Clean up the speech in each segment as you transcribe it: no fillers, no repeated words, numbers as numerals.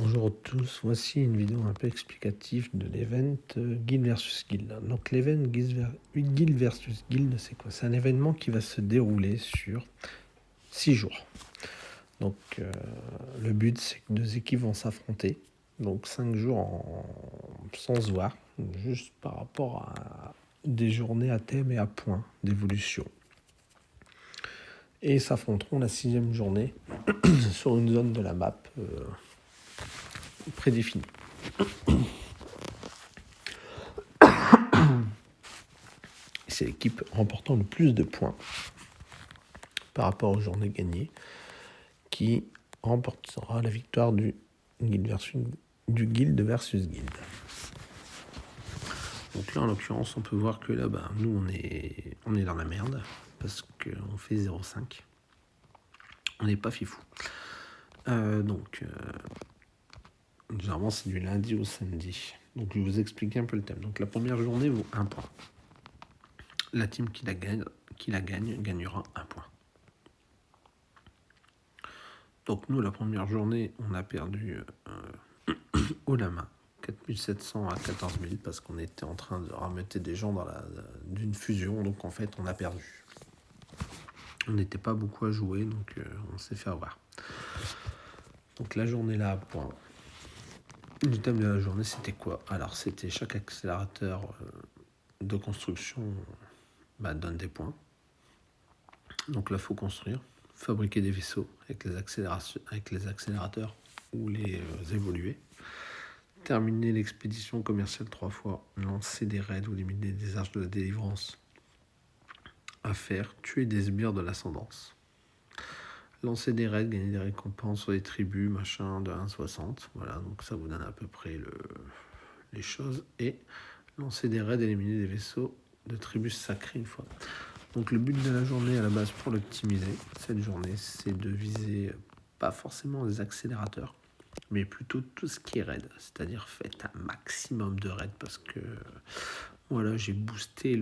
Bonjour à tous, voici une vidéo un peu explicative de l'event Guild versus Guild. Donc l'event Guild versus Guild, c'est quoi? C'est un événement qui va se dérouler sur 6 jours. Donc le but, c'est que deux équipes vont s'affronter. Donc 5 jours sans se voir, juste par rapport à des journées à thème et à points d'évolution. Et s'affronteront la 6e journée sur une zone de la map prédéfinie. C'est l'équipe remportant le plus de points par rapport aux journées gagnées qui remportera la victoire du Guild versus Guild. Donc là, en l'occurrence, on peut voir que là, nous, on est dans la merde parce qu'on fait 0,5. On n'est pas fifou. Généralement, c'est du lundi au samedi. Donc, je vais vous expliquer un peu le thème. Donc, la première journée vaut 1 point. La team qui la gagne gagnera 1 point. Donc, nous, la première journée, on a perdu haut la main. 4700 à 14 000 parce qu'on était en train de rameuter des gens d'une fusion, donc en fait on a perdu. On n'était pas beaucoup à jouer, donc on s'est fait avoir. Donc la journée là, point. Le thème de la journée c'était quoi? Alors c'était chaque accélérateur de construction donne des points. Donc là il faut construire, fabriquer des vaisseaux avec les accélérateurs ou les évoluer. Terminer l'expédition commerciale 3 fois, lancer des raids ou éliminer des arches de la délivrance à faire, tuer des sbires de l'ascendance, lancer des raids, gagner des récompenses sur les tribus, machin, de 1,60. Voilà, donc ça vous donne à peu près les choses. Et lancer des raids, éliminer des vaisseaux de tribus sacrées une fois. Donc le but de la journée à la base pour l'optimiser, cette journée, c'est de viser pas forcément les accélérateurs, mais plutôt tout ce qui est raid, c'est-à-dire faites un maximum de raids parce que voilà, j'ai boosté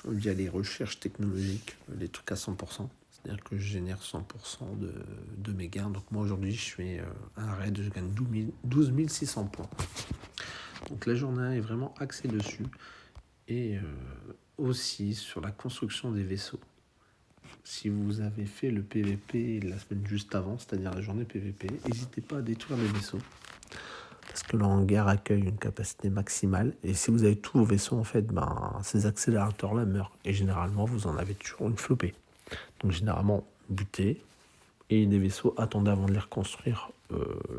via les recherches technologiques les trucs à 100%, c'est-à-dire que je génère 100% de mes gains. Donc moi aujourd'hui je fais un raid, je gagne 12 600 points. Donc la journée est vraiment axée dessus et aussi sur la construction des vaisseaux. Si vous avez fait le PVP la semaine juste avant, c'est-à-dire la journée PVP, n'hésitez pas à détruire les vaisseaux. Parce que le hangar accueille une capacité maximale. Et si vous avez tous vos vaisseaux, en fait, ces accélérateurs-là meurent. Et généralement, vous en avez toujours une flopée. Donc généralement, butez. Et des vaisseaux, attendez avant de les reconstruire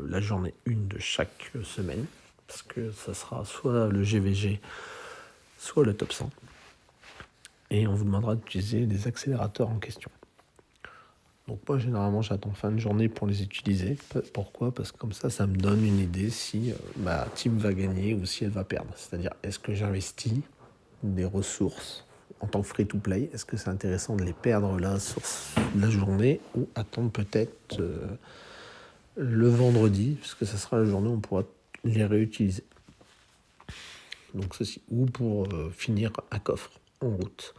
la journée 1 de chaque semaine. Parce que ça sera soit le GVG, soit le top 100. Et on vous demandera d'utiliser les accélérateurs en question. Donc moi, généralement, j'attends fin de journée pour les utiliser. Pourquoi? Parce que comme ça me donne une idée si ma team va gagner ou si elle va perdre. C'est-à-dire, est-ce que j'investis des ressources en tant que free-to-play? Est-ce que c'est intéressant de les perdre là sur la journée ou attendre peut-être le vendredi, puisque ça sera la journée où on pourra les réutiliser. Donc ceci, ou pour finir un coffre en route.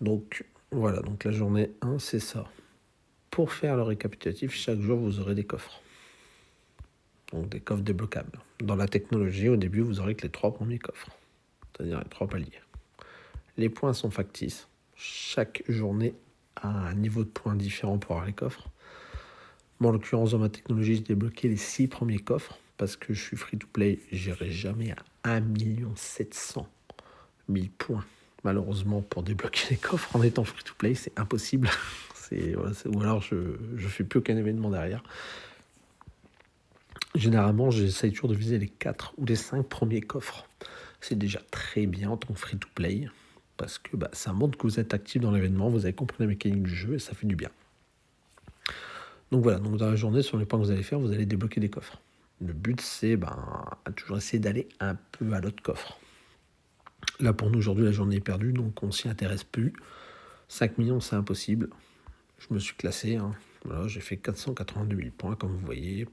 Donc voilà, donc la journée 1, c'est ça. Pour faire le récapitulatif, chaque jour, vous aurez des coffres. Donc des coffres débloquables. Dans la technologie, au début, vous aurez que les 3 premiers coffres, c'est-à-dire les 3 paliers. Les points sont factices. Chaque journée a un niveau de points différent pour avoir les coffres. Moi, en l'occurrence, dans ma technologie, j'ai débloqué les 6 premiers coffres parce que je suis free-to-play. J'irai jamais à 1 700 000 points. Malheureusement, pour débloquer les coffres en étant free-to-play, c'est impossible. Ou alors, je ne fais plus aucun événement derrière. Généralement, j'essaye toujours de viser les 4 ou les 5 premiers coffres. C'est déjà très bien en tant que free-to-play parce que ça montre que vous êtes actif dans l'événement, vous avez compris la mécanique du jeu et ça fait du bien. Donc voilà, donc dans la journée, sur les points que vous allez faire, vous allez débloquer des coffres. Le but, c'est toujours essayer d'aller un peu à l'autre coffre. Là, pour nous, aujourd'hui, la journée est perdue, donc on s'y intéresse plus. 5 millions, c'est impossible. Je me suis classé, Voilà, j'ai fait 482 000 points, comme vous voyez.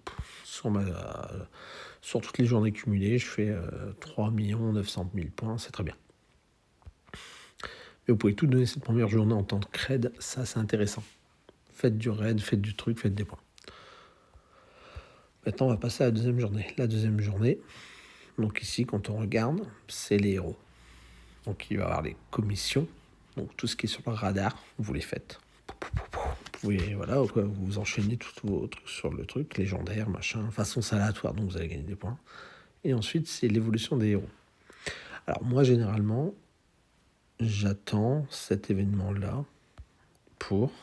Sur toutes les journées cumulées, je fais 3 900 000 points, c'est très bien. Mais vous pouvez tout donner cette première journée en tant que raid, ça c'est intéressant. Faites du raid, faites du truc, faites des points. Maintenant, on va passer à la deuxième journée. La deuxième journée, donc ici, quand on regarde, c'est les héros. Donc il va y avoir les commissions. Donc tout ce qui est sur le radar, vous les faites. Vous pouvez, voilà, vous enchaînez tout vos trucs sur le truc, légendaire, machin, façon aléatoire, donc vous allez gagner des points. Et ensuite, c'est l'évolution des héros. Alors moi, généralement, j'attends cet événement-là pour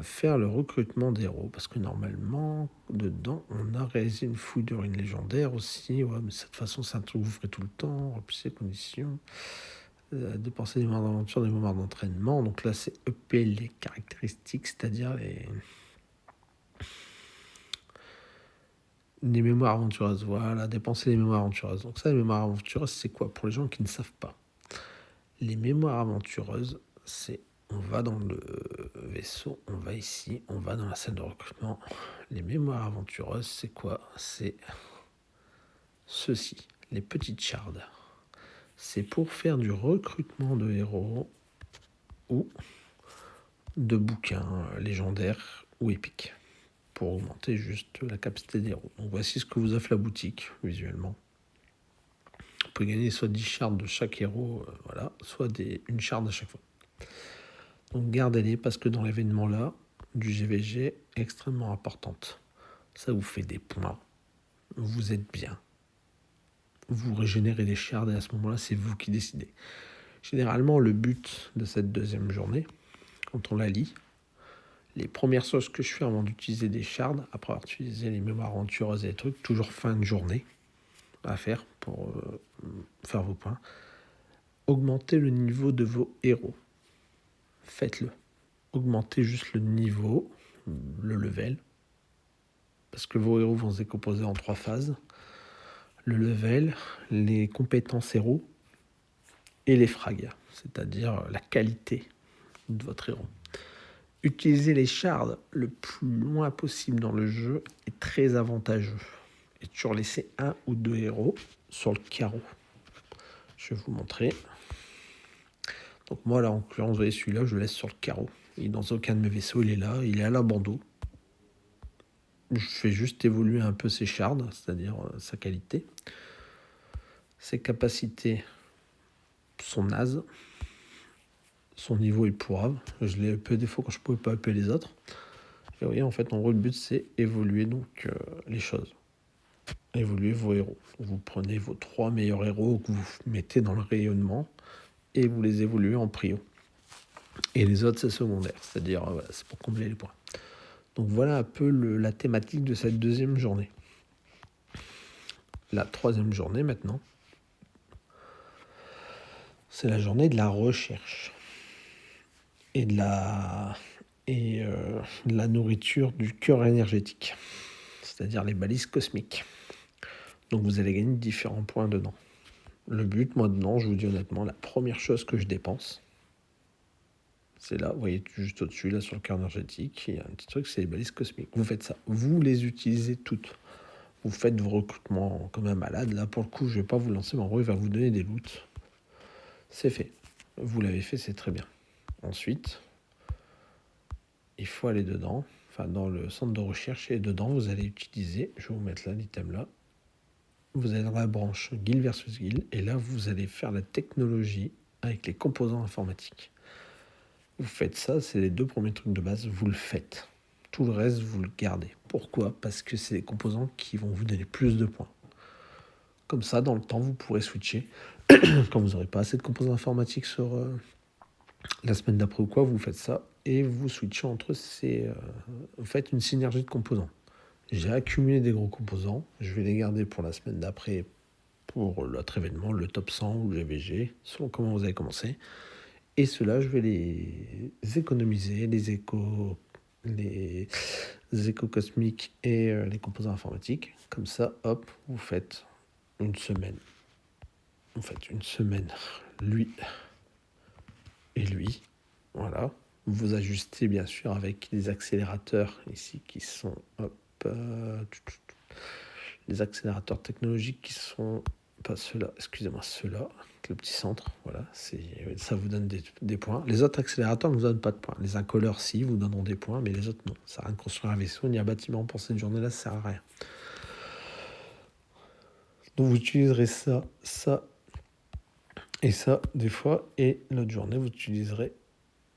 faire le recrutement des héros. Parce que normalement, dedans, on a réalisé une fouille de ruines légendaires aussi. Ouais, mais de toute façon, c'est un truc que vous ferez tout le temps, repousser les conditions. Dépenser des moments d'aventure, des moments d'entraînement. Donc là, c'est EP les caractéristiques, c'est-à-dire les mémoires aventureuses. Voilà, dépenser les mémoires aventureuses. Donc ça, les mémoires aventureuses, c'est quoi? Pour les gens qui ne savent pas. Les mémoires aventureuses, c'est on va dans le vaisseau, on va ici, on va dans la salle de recrutement. Les mémoires aventureuses, c'est quoi? C'est ceci, les petites shards. C'est pour faire du recrutement de héros ou de bouquins légendaires ou épiques pour augmenter juste la capacité des héros. Donc voici ce que vous offre la boutique visuellement. On peut gagner soit 10 shards de chaque héros, voilà, soit une shard à chaque fois. Donc gardez-les parce que dans l'événement là, du GVG extrêmement importante. Ça vous fait des points. Vous êtes bien. Vous régénérez des shards et à ce moment-là, c'est vous qui décidez. Généralement, le but de cette deuxième journée, quand on la lit, les premières choses que je fais avant d'utiliser des shards, après avoir utilisé les mémoires aventureuses et les trucs, toujours fin de journée à faire pour faire vos points, augmentez le niveau de vos héros. Faites-le. Augmentez juste le niveau, le level, parce que vos héros vont se décomposer en 3 phases. Le level, les compétences héros et les frags, c'est-à-dire la qualité de votre héros. Utiliser les shards le plus loin possible dans le jeu est très avantageux. Et toujours laisser 1 ou 2 héros sur le carreau. Je vais vous montrer. Donc moi là, en l'occurrence, vous voyez celui-là, je le laisse sur le carreau. Il est dans aucun de mes vaisseaux, il est là, il est à l'abandon. Je fais juste évoluer un peu ses shards, c'est-à-dire sa qualité. Ses capacités sont nazes. Son niveau est pourrave. Je l'ai upé des fois quand je ne pouvais pas upper les autres. Et vous voyez, en fait, en gros, le but, c'est évoluer donc les choses. Évoluer vos héros. Vous prenez vos 3 meilleurs héros que vous mettez dans le rayonnement et vous les évoluez en prio. Et les autres, c'est secondaire, c'est-à-dire voilà, c'est pour combler les points. Donc voilà un peu la thématique de cette deuxième journée. La troisième journée maintenant, c'est la journée de la recherche et de la nourriture du cœur énergétique, c'est-à-dire les balises cosmiques. Donc vous allez gagner différents points dedans. Le but, moi dedans, je vous dis honnêtement, la première chose que je dépense, c'est là, vous voyez juste au-dessus, là sur le cœur énergétique, il y a un petit truc, c'est les balises cosmiques. Vous faites ça, vous les utilisez toutes. Vous faites vos recrutements comme un malade. Là, pour le coup, je ne vais pas vous lancer, mais en gros, il va vous donner des loots. C'est fait. Vous l'avez fait, c'est très bien. Ensuite, il faut aller dedans, enfin dans le centre de recherche, et dedans, vous allez utiliser, je vais vous mettre là l'item là, vous allez dans la branche guild versus guild, et là, vous allez faire la technologie avec les composants informatiques. Vous faites ça, c'est les 2 premiers trucs de base, vous le faites. Tout le reste, vous le gardez. Pourquoi? Parce que c'est les composants qui vont vous donner plus de points. Comme ça, dans le temps, vous pourrez switcher. Quand vous n'aurez pas assez de composants informatiques sur la semaine d'après ou quoi, vous faites ça et vous switchez entre ces... vous faites une synergie de composants. J'ai accumulé des gros composants. Je vais les garder pour la semaine d'après pour l'autre événement, le top 100 ou le GVG, selon comment vous avez commencé. Et ceux-là, je vais les économiser, les échos cosmiques et les composants informatiques. Comme ça, hop, vous faites une semaine. Vous faites une semaine, lui et lui. Voilà. Vous ajustez bien sûr avec les accélérateurs ici qui sont les accélérateurs technologiques qui sont pas ceux-là, excusez-moi, ceux-là, le petit centre, voilà, ça vous donne des points. Les autres accélérateurs ne vous donnent pas de points. Les incolores, si, vous donneront des points, mais les autres, non. Ça sert à rien de construire un vaisseau ni un bâtiment pour cette journée-là, ça sert à rien. Donc vous utiliserez ça, ça et ça des fois. Et l'autre journée, vous utiliserez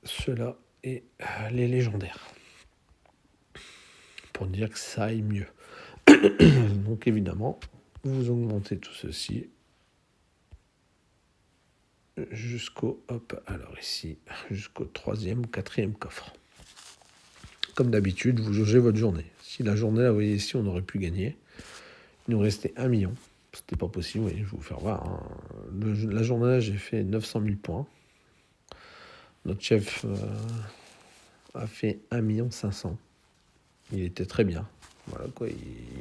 cela et les légendaires. Pour dire que ça aille mieux. Donc évidemment, vous augmentez tout ceci jusqu'au, jusqu'au 3e ou 4e coffre. Comme d'habitude, vous jaugez votre journée. Si la journée, là, vous voyez ici, on aurait pu gagner. Il nous restait 1 million. C'était pas possible, vous voyez, je vais vous faire voir. Hein. La journée, là, j'ai fait 900 000 points. Notre chef a fait 1 500 000. Il était très bien. Voilà, quoi.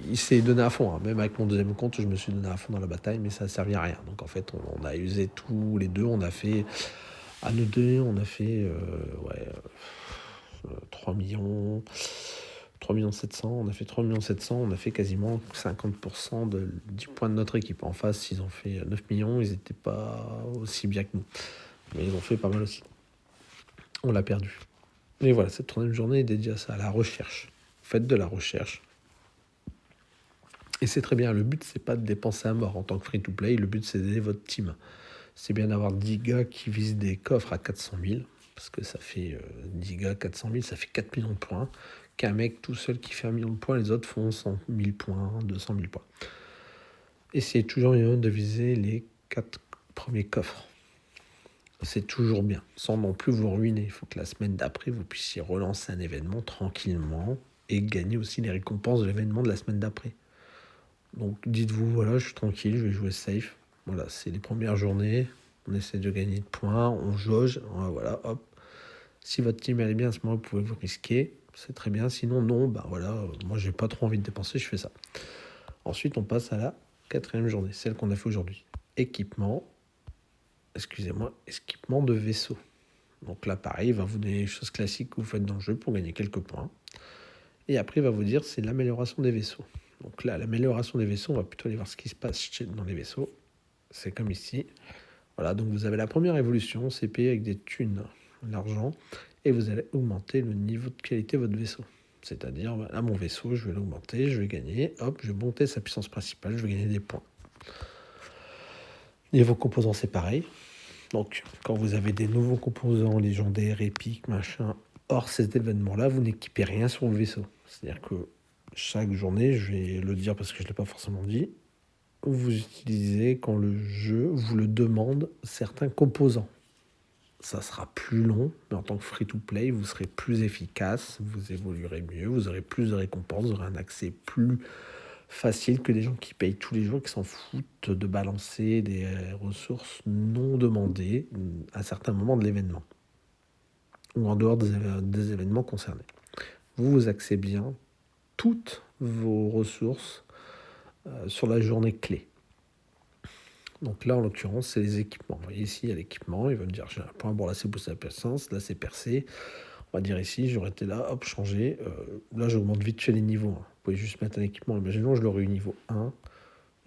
Il s'est donné à fond. Hein. Même avec mon deuxième compte, je me suis donné à fond dans la bataille, mais ça n'a servi à rien. Donc en fait, on a usé tous les deux. On a fait, à nous deux, on a fait 3 millions. 3 700 000, on a fait 3 700 000, on a fait quasiment 50% du point de notre équipe. En face, ils ont fait 9 millions, ils n'étaient pas aussi bien que nous. Mais ils ont fait pas mal aussi. On l'a perdu. Et voilà, cette 3e journée est dédiée à ça, à la recherche. Faites de la recherche. Et c'est très bien, le but, c'est pas de dépenser à mort en tant que free-to-play, le but, c'est d'aider votre team. C'est bien d'avoir 10 gars qui visent des coffres à 400 000, parce que ça fait 10 gars, 400 000, ça fait 4 millions de points. Qu'un mec tout seul qui fait 1 million de points, les autres font 100 000 points, 200 000 points. Essayez toujours de viser les 4 premiers coffres. C'est toujours bien, sans non plus vous ruiner. Il faut que la semaine d'après, vous puissiez relancer un événement tranquillement et gagner aussi les récompenses de l'événement de la semaine d'après. Donc dites-vous, voilà, je suis tranquille, je vais jouer safe. Voilà, c'est les premières journées, on essaie de gagner de points, on jauge, voilà, hop. Si votre team allait bien à ce moment, vous pouvez vous risquer, c'est très bien. Sinon, non, voilà, moi j'ai pas trop envie de dépenser, je fais ça. Ensuite, on passe à la 4e journée, celle qu'on a fait aujourd'hui. Équipement de vaisseau. Donc là, pareil, il va vous donner les choses classiques que vous faites dans le jeu pour gagner quelques points. Et après, il va vous dire, c'est l'amélioration des vaisseaux. Donc là, l'amélioration des vaisseaux, on va plutôt aller voir ce qui se passe dans les vaisseaux. C'est comme ici. Voilà, donc vous avez la première évolution, c'est payé avec des thunes, l'argent, et vous allez augmenter le niveau de qualité de votre vaisseau. C'est-à-dire, là, mon vaisseau, je vais l'augmenter, je vais gagner, hop, je vais monter sa puissance principale, je vais gagner des points. Niveau composants, c'est pareil. Donc, quand vous avez des nouveaux composants légendaires, épiques, machin, hors cet événement-là, vous n'équipez rien sur le vaisseau. C'est-à-dire que chaque journée, je vais le dire parce que je ne l'ai pas forcément dit, vous utilisez, quand le jeu vous le demande, certains composants. Ça sera plus long, mais en tant que free-to-play, vous serez plus efficace, vous évoluerez mieux, vous aurez plus de récompenses, vous aurez un accès plus facile que des gens qui payent tous les jours, qui s'en foutent de balancer des ressources non demandées à certains moments de l'événement ou en dehors des événements concernés. Vous axez bien toutes vos ressources sur la journée clé. Donc là, en l'occurrence, c'est les équipements. Vous voyez ici, il y a l'équipement. Il va me dire, j'ai un point. Bon, là, c'est booster la puissance. Là, c'est percé. On va dire ici, j'aurais été là, hop, changer. Là, j'augmente vite fait les niveaux. Vous pouvez juste mettre un équipement. Imaginons, je l'aurais eu niveau 1.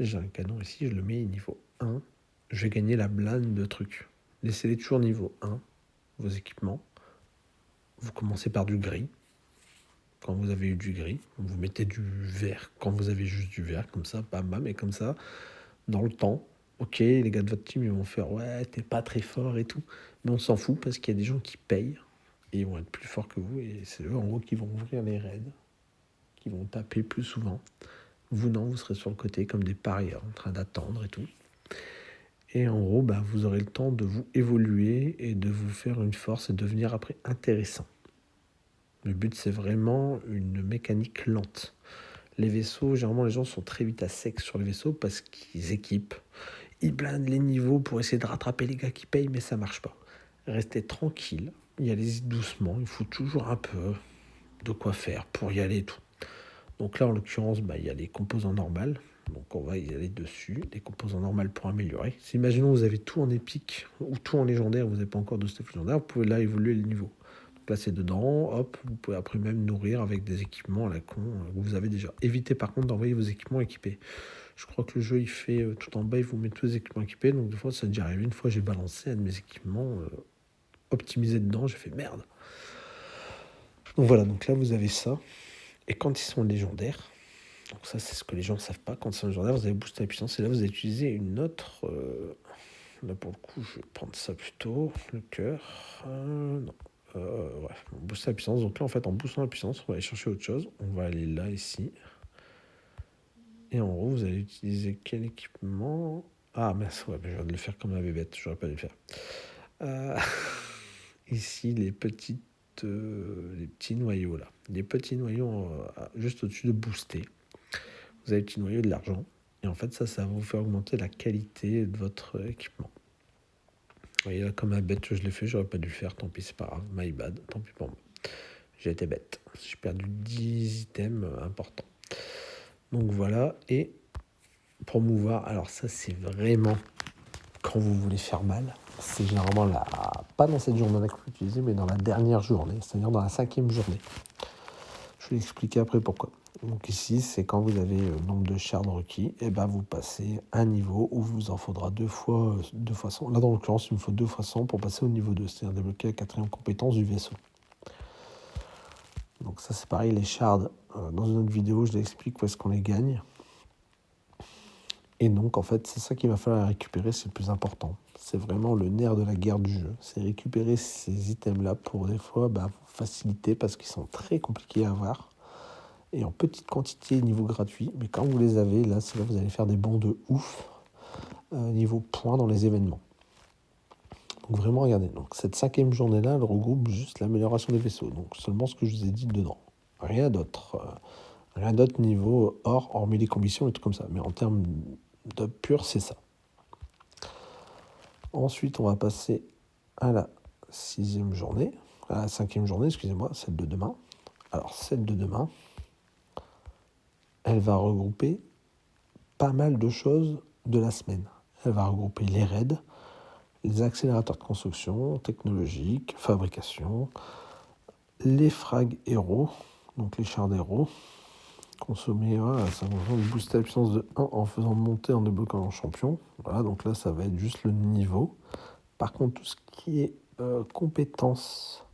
J'ai un canon ici, je le mets niveau 1. Je vais gagner la blinde de trucs. Laissez-les toujours niveau 1, vos équipements. Vous commencez par du gris. Quand vous avez eu du gris, vous mettez du vert. Quand vous avez juste du vert, comme ça, bam, bam, et comme ça, dans le temps, ok, les gars de votre team, ils vont faire « Ouais, t'es pas très fort et tout. » Mais on s'en fout parce qu'il y a des gens qui payent et ils vont être plus forts que vous. Et c'est eux, en gros, qui vont ouvrir les raids, qui vont taper plus souvent. Vous, non, vous serez sur le côté comme des parieurs en train d'attendre et tout. Et en gros, vous aurez le temps de vous évoluer et de vous faire une force et devenir après intéressant. Le but, c'est vraiment une mécanique lente. Les vaisseaux, généralement, les gens sont très vite à sec sur les vaisseaux parce qu'ils équipent. Ils blindent les niveaux pour essayer de rattraper les gars qui payent, mais ça marche pas. Restez tranquille, y allez doucement. Il faut toujours un peu de quoi faire pour y aller et tout. Donc là, en l'occurrence, il y a les composants normaux. Donc on va y aller dessus. Les composants normaux pour améliorer. Si imaginons vous avez tout en épique ou tout en légendaire, vous n'avez pas encore de stuff légendaire, vous pouvez là évoluer les niveaux. Donc là, c'est dedans. Hop, vous pouvez après même nourrir avec des équipements à la con que vous avez déjà. Évitez par contre d'envoyer vos équipements équipés. Je crois que le jeu, il fait tout en bas, il vous met tous les équipements équipés. Donc des fois, ça déjà arrivé. Une fois, j'ai balancé un de mes équipements optimisé dedans. J'ai fait merde. Donc voilà, donc là, vous avez ça. Et quand ils sont légendaires, Donc ça, c'est ce que les gens ne savent pas. Quand c'est un légendaire, vous allez booster la puissance. Et là, vous allez utiliser une autre... là, pour le coup, je vais prendre ça plutôt. Le cœur. Non. Ouais, on booste la puissance. Donc là, en fait, en boostant la puissance, on va aller chercher autre chose. On va aller là, ici. Et en gros, vous allez utiliser quel équipement? Ah, mince, ouais, je viens de le faire comme un bébête. J'aurais pas dû le faire. Ici, les petits noyaux, là. Les petits noyaux juste au-dessus de booster. Vous avez le petit noyau de l'argent. Et en fait, ça va vous faire augmenter la qualité de votre équipement. Vous voyez, là, comme un bête, je l'ai fait. J'aurais pas dû le faire. Tant pis, c'est pas grave. My bad. Tant pis pour moi. J'ai été bête. J'ai perdu 10 items importants. Donc voilà. Et promouvoir. Alors ça, c'est vraiment quand vous voulez faire mal. C'est généralement pas dans cette journée-là que vous l'utilisez, mais dans la dernière journée, c'est-à-dire dans la 5e journée. Je vais expliquer après pourquoi. Donc ici, c'est quand vous avez le nombre de shards requis, et ben vous passez un niveau où vous en faudra 2 fois 100. Là, dans l'occurrence, il me faut 2 fois 100 pour passer au niveau 2, c'est-à-dire débloquer la 4e compétence du vaisseau. Donc ça, c'est pareil, les shards. Dans une autre vidéo, je l'explique où est-ce qu'on les gagne. Et donc, en fait, c'est ça qu'il va falloir récupérer, c'est le plus important. C'est vraiment le nerf de la guerre du jeu. C'est récupérer ces items-là pour des fois vous faciliter parce qu'ils sont très compliqués à avoir. Et en petite quantité niveau gratuit. Mais quand vous les avez, là, c'est là que vous allez faire des bons de ouf niveau points dans les événements. Donc vraiment, regardez. Donc, cette 5e journée-là, elle regroupe juste l'amélioration des vaisseaux. Donc seulement ce que je vous ai dit dedans. Rien d'autre. Rien d'autre niveau or, hormis les conditions et tout comme ça. Mais en termes de pur, c'est ça. Ensuite, on va passer à la 6e journée. À la 5e journée, excusez-moi, celle de demain. Alors, celle de demain, elle va regrouper pas mal de choses de la semaine. Elle va regrouper les raids, les accélérateurs de construction, technologique, fabrication, les frags héros, donc les chars d'héros, consommer, ça va booster la puissance de 1 en faisant monter en débloquant un champion. Voilà, donc là, ça va être juste le niveau. Par contre, tout ce qui est compétences,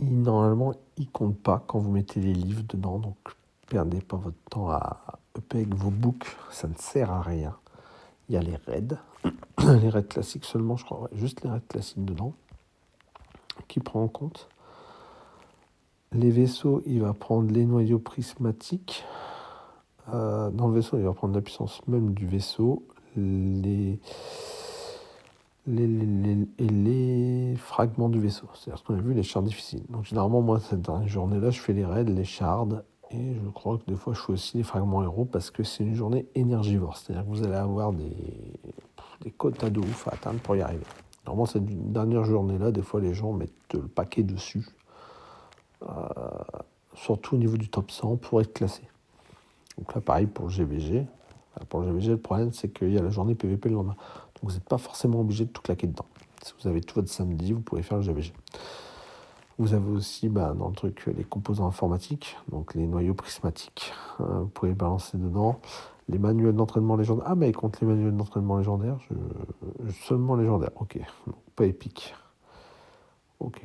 normalement, il compte pas quand vous mettez les livres dedans. Donc, perdez pas votre temps à EP avec vos books. Ça ne sert à rien. Il y a les raids. Les raids classiques seulement, je crois. Ouais, juste les raids classiques dedans. Qui prend en compte. Les vaisseaux, il va prendre les noyaux prismatiques. Dans le vaisseau, il va prendre la puissance même du vaisseau. Les fragments du vaisseau. C'est-à-dire ce qu'on a vu, les shards difficiles. Donc généralement, moi, cette dernière journée-là, je fais les raids, les shards, et je crois que des fois, je fais aussi les fragments héros parce que c'est une journée énergivore. C'est-à-dire que vous allez avoir des quotas de ouf à atteindre pour y arriver. Normalement, cette dernière journée-là, des fois, les gens mettent le paquet dessus, surtout au niveau du top 100 pour être classé. Donc là, pareil pour le GVG. Pour le GVG, le problème, c'est qu'il y a la journée PVP le lendemain. Donc vous n'êtes pas forcément obligé de tout claquer dedans. Si vous avez tout votre samedi, vous pouvez faire le GVG. Vous avez aussi dans le truc les composants informatiques, donc les noyaux prismatiques. Vous pouvez balancer dedans. Les manuels d'entraînement légendaire. Ah, mais il compte les manuels d'entraînement légendaire. Seulement légendaire. Ok. Donc, pas épique. Ok.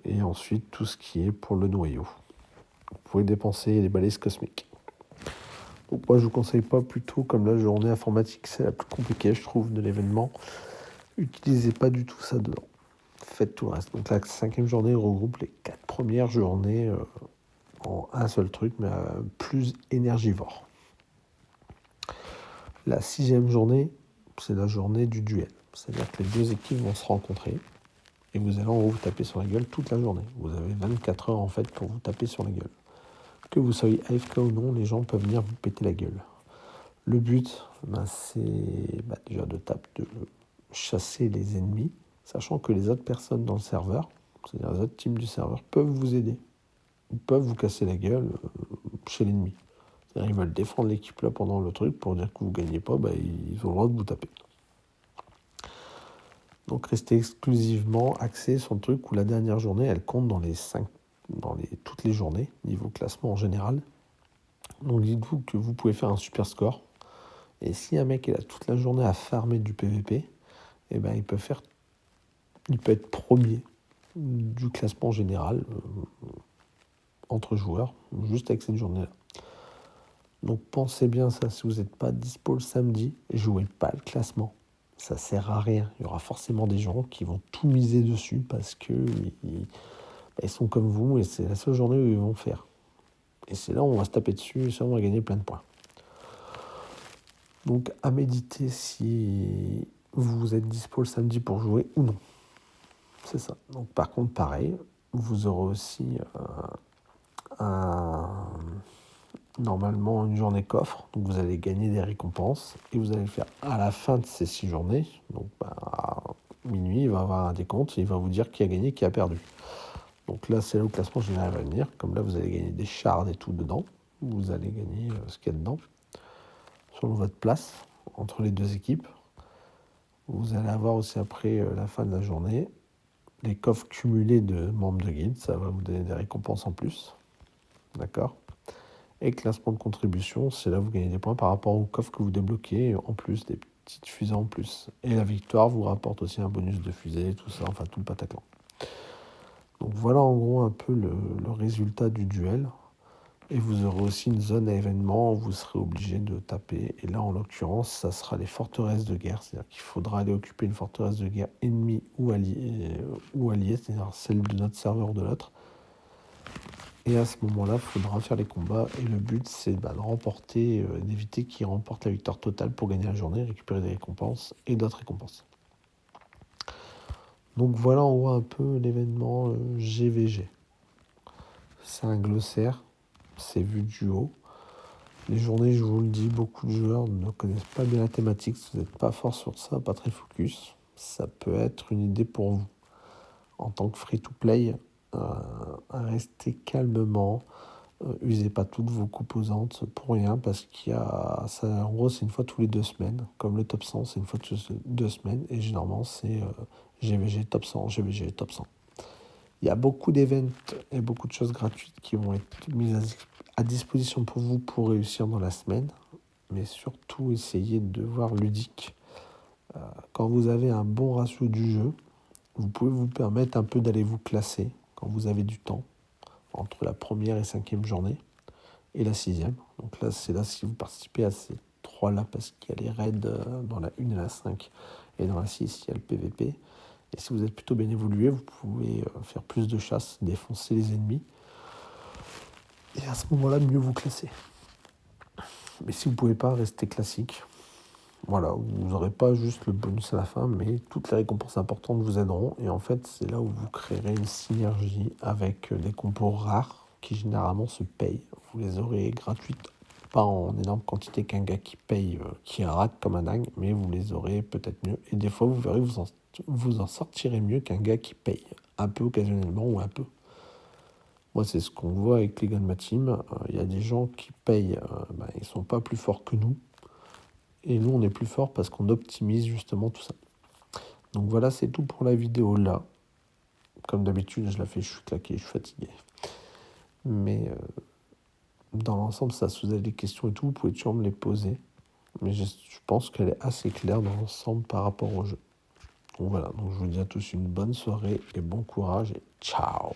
Et ensuite, tout ce qui est pour le noyau. Vous pouvez dépenser les balises cosmiques. Donc moi, je vous conseille pas plutôt comme la journée informatique, c'est la plus compliquée, je trouve, de l'événement. Utilisez pas du tout ça dedans. Faites tout le reste. Donc la 5e journée regroupe les 4 premières journées en un seul truc, mais plus énergivore. La 6e journée, c'est la journée du duel. C'est-à-dire que les deux équipes vont se rencontrer et vous allez en gros vous taper sur la gueule toute la journée. Vous avez 24 heures en fait pour vous taper sur la gueule. Que vous soyez AFK ou non, les gens peuvent venir vous péter la gueule. Le but, c'est déjà de chasser les ennemis, sachant que les autres personnes dans le serveur, c'est-à-dire les autres teams du serveur, peuvent vous aider. Ils peuvent vous casser la gueule chez l'ennemi. C'est-à-dire ils veulent défendre l'équipe là pendant le truc pour dire que vous ne gagnez pas, ils ont le droit de vous taper. Donc restez exclusivement axé sur le truc où la dernière journée, elle compte toutes les journées, niveau classement en général. Donc dites-vous que vous pouvez faire un super score. Et si un mec il a toute la journée à farmer du PVP, il peut être premier du classement général. entre joueurs, juste avec cette journée-là. Donc pensez bien ça, si vous n'êtes pas dispo le samedi, jouez pas le classement. Ça sert à rien. Il y aura forcément des gens qui vont tout miser dessus parce que ils sont comme vous et c'est la seule journée où ils vont faire. Et c'est là où on va se taper dessus et ça on va gagner plein de points. Donc à méditer si vous êtes dispo le samedi pour jouer ou non. C'est ça. Donc par contre pareil, vous aurez aussi normalement une journée coffre, donc vous allez gagner des récompenses et vous allez le faire à la fin de ces 6 journées. Donc à minuit, il va avoir un décompte et il va vous dire qui a gagné, qui a perdu. Donc là, c'est là où le classement général va venir. Comme là, vous allez gagner des shards et tout dedans. Vous allez gagner ce qu'il y a dedans, selon votre place, entre les deux équipes. Vous allez avoir aussi après la fin de la journée, les coffres cumulés de membres de guilde. Ça va vous donner des récompenses en plus. D'accord ? Et classement de contribution, c'est là où vous gagnez des points par rapport au coffre que vous débloquez, en plus des petites fusées en plus. Et la victoire vous rapporte aussi un bonus de fusée, tout ça, enfin tout le pataclan. Donc voilà en gros un peu le résultat du duel. Et vous aurez aussi une zone à événements où vous serez obligé de taper. Et là en l'occurrence, ça sera les forteresses de guerre. C'est-à-dire qu'il faudra aller occuper une forteresse de guerre ennemie ou alliée, c'est-à-dire celle de notre serveur ou de l'autre. Et à ce moment-là, il faudra faire les combats. Et le but, c'est de remporter, d'éviter qu'il remporte la victoire totale pour gagner la journée, récupérer des récompenses et d'autres récompenses. Donc voilà, on voit un peu l'événement GVG. C'est un glossaire, c'est vu du haut. Les journées, je vous le dis, beaucoup de joueurs ne connaissent pas bien la thématique. Si vous n'êtes pas fort sur ça, pas très focus, ça peut être une idée pour vous. En tant que free-to-play, restez calmement. Usez pas toutes vos composantes pour rien parce qu'il y a ça, en gros c'est une fois tous les 2 semaines, comme le top 100 c'est une fois tous les 2 semaines et généralement c'est GVG top 100, GVG top 100. Il y a beaucoup d'événements et beaucoup de choses gratuites qui vont être mises à disposition pour vous pour réussir dans la semaine, mais surtout essayez de voir ludique. Quand vous avez un bon ratio du jeu, vous pouvez vous permettre un peu d'aller vous classer quand vous avez du temps entre la première et 5e journée et la 6e. Donc là, c'est là si vous participez à ces 3-là, parce qu'il y a les raids dans la 1 et la 5, et dans la 6, il y a le PVP. Et si vous êtes plutôt bien évolué, vous pouvez faire plus de chasse, défoncer les ennemis, et à ce moment-là, mieux vous classer. Mais si vous ne pouvez pas, rester classique. Voilà, vous n'aurez pas juste le bonus à la fin, mais toutes les récompenses importantes vous aideront. Et en fait, c'est là où vous créerez une synergie avec des compos rares qui généralement se payent. Vous les aurez gratuites, pas en énorme quantité qu'un gars qui paye, qui rate comme un dingue, mais vous les aurez peut-être mieux. Et des fois, vous verrez, vous en sortirez mieux qu'un gars qui paye, un peu occasionnellement ou un peu. Moi, c'est ce qu'on voit avec les gars de ma team. Il y a des gens qui payent, ils ne sont pas plus forts que nous. Et nous, on est plus fort parce qu'on optimise justement tout ça. Donc voilà, c'est tout pour la vidéo là. Comme d'habitude, je la fais, je suis claqué, je suis fatigué. Mais dans l'ensemble, ça, si vous avez des questions et tout, vous pouvez toujours me les poser. Mais je pense qu'elle est assez claire dans l'ensemble par rapport au jeu. Donc voilà, donc je vous dis à tous une bonne soirée et bon courage et ciao.